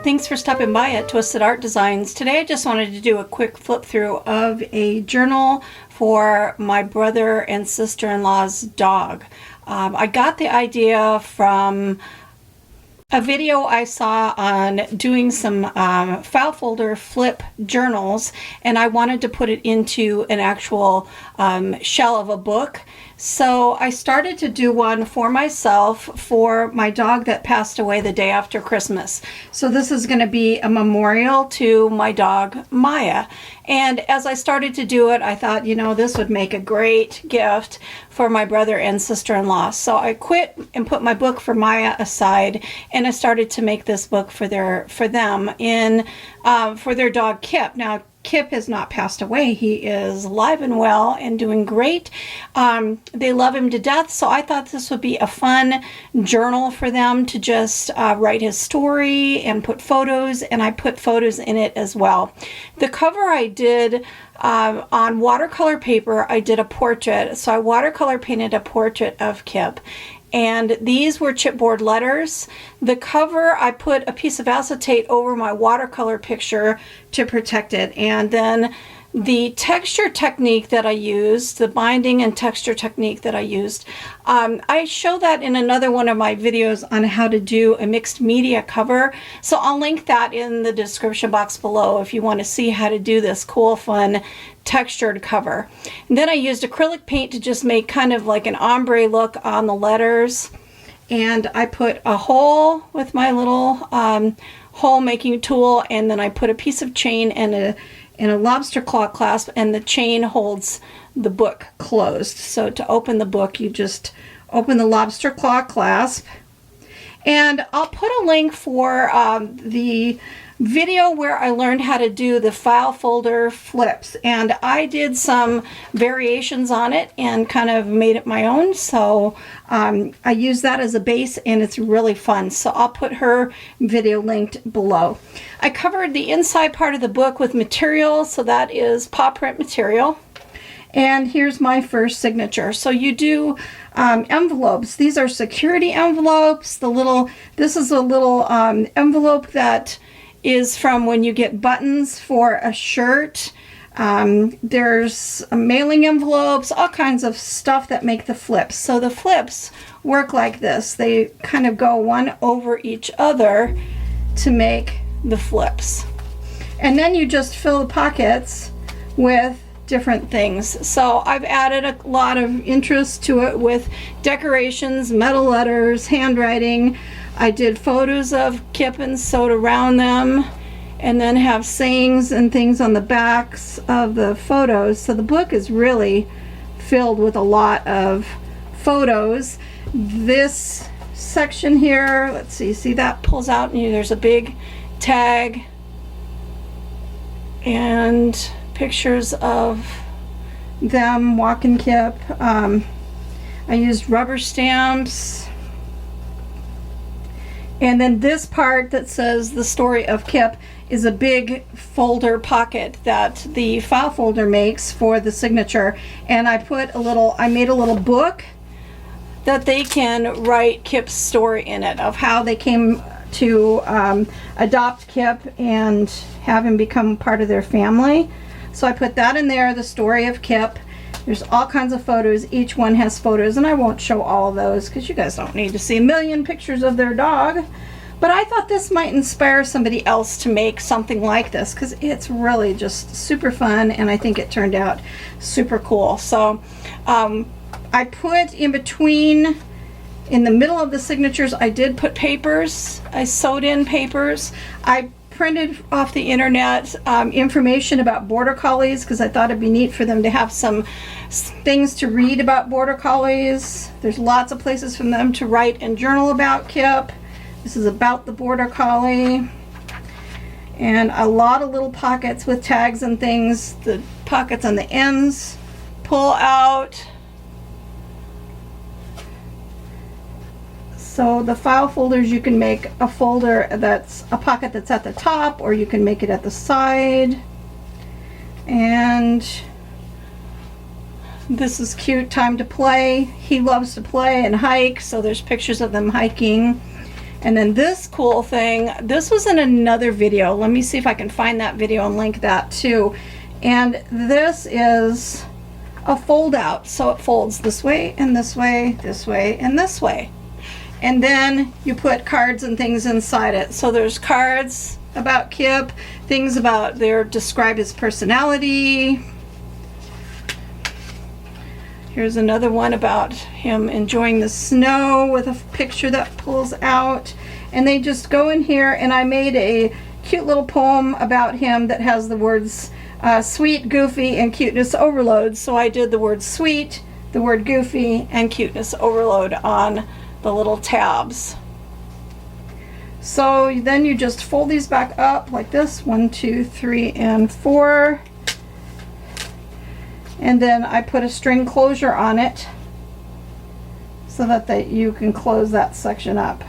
Thanks for stopping by at Twisted Art Designs. Today I just wanted to do a quick flip through of a journal for my brother and sister-in-law's dog. I got the idea from a video I saw on doing some file folder flip journals, and I wanted to put it into an actual shell of a book. So I started to do one for myself for my dog that passed away the day after Christmas. So this is going to be a memorial to my dog Maya. And as I started to do it, I thought, you know, this would make a great gift for my brother and sister-in-law. So I quit and put my book for Maya aside, and I started to make this book for them for their dog Kip. Now, Kip has not passed away. He is alive and well and doing great. They love him to death, so I thought this would be a fun journal for them to just write his story and put photos, and I put photos in it as well. The cover I did on watercolor paper. I did a portrait, so I watercolor painted a portrait of Kip. And these were chipboard letters. The cover, I put a piece of acetate over my watercolor picture to protect it. And then the texture technique that I used, the binding and texture technique that I used, I show that in another one of my videos on how to do a mixed media cover. So I'll link that in the description box below if you want to see how to do this cool, fun, textured cover. And then I used acrylic paint to just make kind of like an ombre look on the letters. And I put a hole with my little hole making tool, and then I put a piece of chain and a lobster claw clasp, and the chain holds the book closed. So to open the book, you just open the lobster claw clasp. And I'll put a link for the video where I learned how to do the file folder flips, and I did some variations on it and kind of made it my own. So I use that as a base, and it's really fun. So I'll put her video linked below. I covered the inside part of the book with material, so that is paw print material. And here's my first signature. So you do envelopes. These are security envelopes. This is a little envelope that is from when you get buttons for a shirt. There's mailing envelopes, all kinds of stuff that make the flips. So the flips work like this. They kind of go one over each other to make the flips. And then you just fill the pockets with different things. So I've added a lot of interest to it with decorations, metal letters, handwriting. I did photos of Kip and sewed around them, and then have sayings and things on the backs of the photos. So the book is really filled with a lot of photos. This section here, let's see that pulls out, and there's a big tag and pictures of them walking Kip. I used rubber stamps. And then this part that says the story of Kip is a big folder pocket that the file folder makes for the signature. And I made a little book that they can write Kip's story in it, of how they came to adopt Kip and have him become part of their family. So I put that in there, the story of Kip. There's all kinds of photos. Each one has photos, and I won't show all of those because you guys don't need to see a million pictures of their dog. But I thought this might inspire somebody else to make something like this, because it's really just super fun, and I think it turned out super cool. So I put in between, in the middle of the signatures, I did put papers. I sewed in papers. I printed off the internet information about border collies, because I thought it'd be neat for them to have some things to read about border collies. There's lots of places for them to write and journal about Kip. This is about the border collie. And a lot of little pockets with tags and things. The pockets on the ends pull out. So the file folders, you can make a folder that's a pocket that's at the top, or you can make it at the side. And this is cute, time to play. He loves to play and hike, so there's pictures of them hiking. And then this cool thing, this was in another video. Let me see if I can find that video and link that too. And this is a fold out. So it folds this way and this way, this way and this way. And then you put cards and things inside it. So there's cards about Kip, things about describe his personality. Here's another one about him enjoying the snow with a picture that pulls out. And they just go in here, and I made a cute little poem about him that has the words sweet, goofy, and cuteness overload. So I did the word sweet, the word goofy, and cuteness overload on the little tabs. So then you just fold these back up like this, 1, 2, 3, and 4. And then I put a string closure on it so that you can close that section up.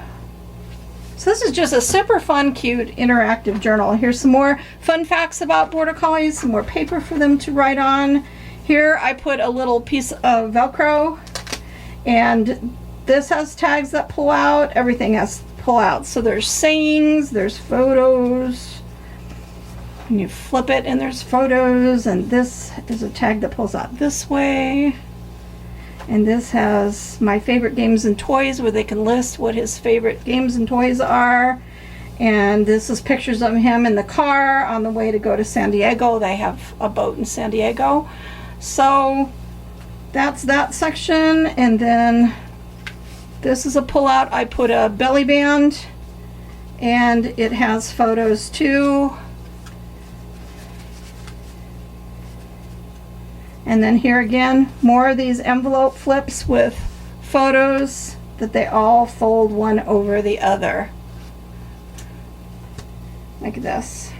So this is just a super fun, cute, interactive journal. Here's some more fun facts about Border Collies, some more paper for them to write on. Here I put a little piece of Velcro, and this has tags that pull out. Everything has pull out. So there's sayings, there's photos. And you flip it and there's photos, and this is a tag that pulls out this way. And this has my favorite games and toys, where they can list what his favorite games and toys are. And this is pictures of him in the car on the way to go to San Diego. They have a boat in San Diego. So that's that section. And then this is a pull-out. I put a belly band, and it has photos too. And then here again, more of these envelope flips with photos that they all fold one over the other. Like this.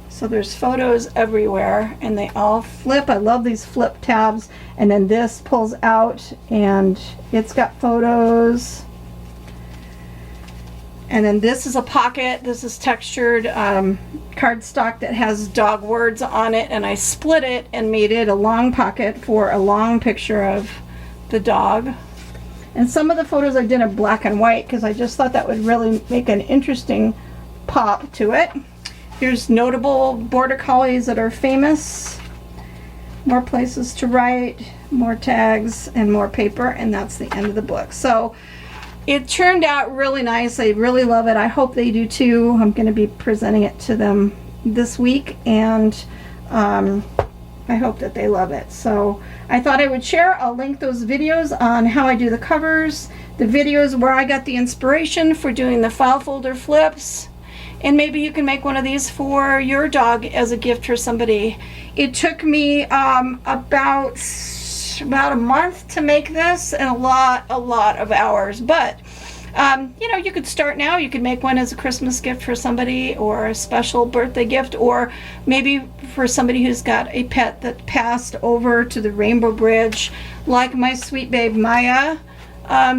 So there's photos everywhere, and they all flip. I love these flip tabs. And then this pulls out, and it's got photos. And then this is a pocket. This is textured cardstock that has dog words on it, and I split it and made it a long pocket for a long picture of the dog. And some of the photos I did in black and white because I just thought that would really make an interesting pop to it. Here's notable Border Collies that are famous. More places to write, more tags, and more paper, and that's the end of the book. So it turned out really nice. I really love it. I hope they do too. I'm going to be presenting it to them this week, and I hope that they love it. So I thought I would share. I'll link those videos on how I do the covers, the videos where I got the inspiration for doing the file folder flips, and maybe you can make one of these for your dog as a gift for somebody. It took me about a month to make this, and a lot of hours, but you know, you could start now. You could make one as a Christmas gift for somebody, or a special birthday gift, or maybe for somebody who's got a pet that passed over to the Rainbow Bridge, like my sweet babe Maya.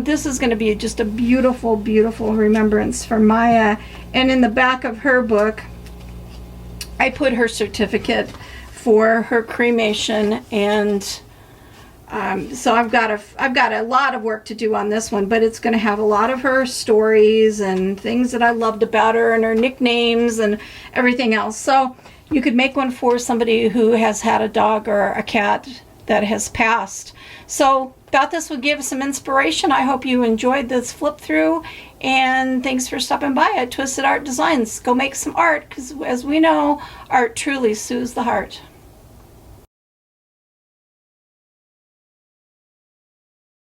This is going to be just a beautiful remembrance for Maya. And in the back of her book, I put her certificate for her cremation, and so I've got a lot of work to do on this one, but it's going to have a lot of her stories and things that I loved about her, and her nicknames and everything else. So you could make one for somebody who has had a dog or a cat that has passed. So thought this would give some inspiration. I hope you enjoyed this flip through, and thanks for stopping by at Twisted Art Designs. Go make some art, because as we know, art truly soothes the heart.